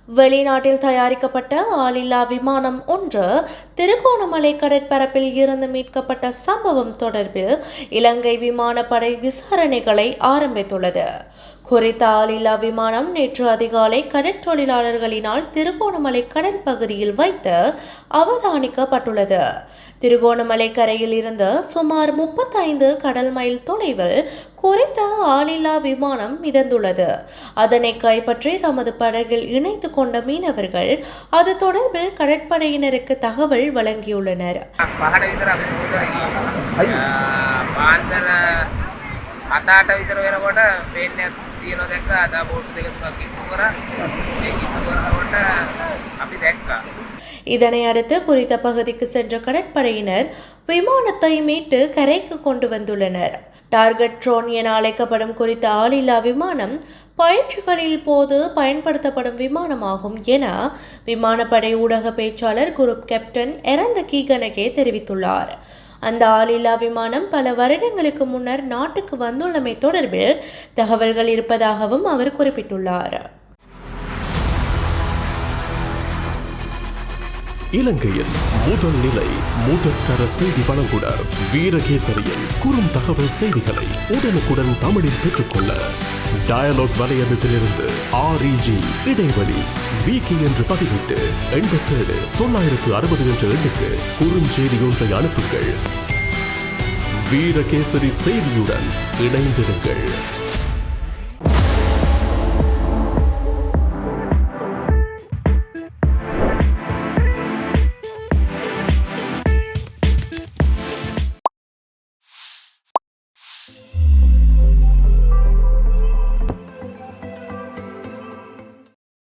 வெளிநாட்டில் தயாரிக்கப்பட்ட ஆளில்லா விமானம் ஒன்று திருகோணமலை கடற்பரப்பில் இருந்து மீட்கப்பட்ட சம்பவம் தொடர்பில் இலங்கை விமானப்படை விசாரணைகளை ஆரம்பித்துள்ளது. குறித்த ஆளில்லா விமானம் நேற்று அதிகாலை கடற்தொழிலாளர்களினால் திருகோணமலை கடல் பகுதியில் வைத்து அவதானிக்கப்பட்டுள்ளது. திருகோணமலை கரையில் இருந்து சுமார் 35 கடல் மைல் தொலைவில் குறித்த ஆளில்லா விமானம் மிதந்துள்ளது. அதனை கைப்பற்றி தமது படகில் இணைத்துக் கொண்ட மீனவர்கள் அது தொடர்பில் கடற்படையினருக்கு தகவல் வழங்கியுள்ளனர். இதனை அடுத்து குறித்த பகுதிக்கு சென்ற கடற்படையினர் விமானத்தை மீட்டு கரைக்கு கொண்டு வந்துள்ளனர். டார்கெட் ட்ரோன் என அழைக்கப்படும் குறித்த ஆளில்லா விமானம் பயிற்சிகளில் போது பயன்படுத்தப்படும் விமானமாகும் என விமானப்படை ஊடக பேச்சாளர் குரூப் கேப்டன் எரந்த கீகனகே தெரிவித்துள்ளார். அந்த ஆளில்லா விமானம் பல வருடங்களுக்கு முன்னர் நாட்டுக்கு வந்துள்ளமை தொடர்பில் தகவல்கள் இருப்பதாகவும் அவர் குறிப்பிட்டுள்ளார். இலங்கையின் முதல் நிலை முதற்கர செய்தி வழங்குனர் வீரகேசரியின் குறுந்தகவல் செய்திகளை உடனுக்குடன் தமிழில் பெற்றுக்கொள்ள டயலாக் வலையமைப்பிலிருந்து REG இடைவெளி வீக்கி என்று பதிவிட்டு 87 960 என்ற எண்ணுக்கு குறுஞ்செய்தி ஒன்றை அனுப்புங்கள். வீரகேசரி செய்தியுடன் இணைந்திருங்கள்.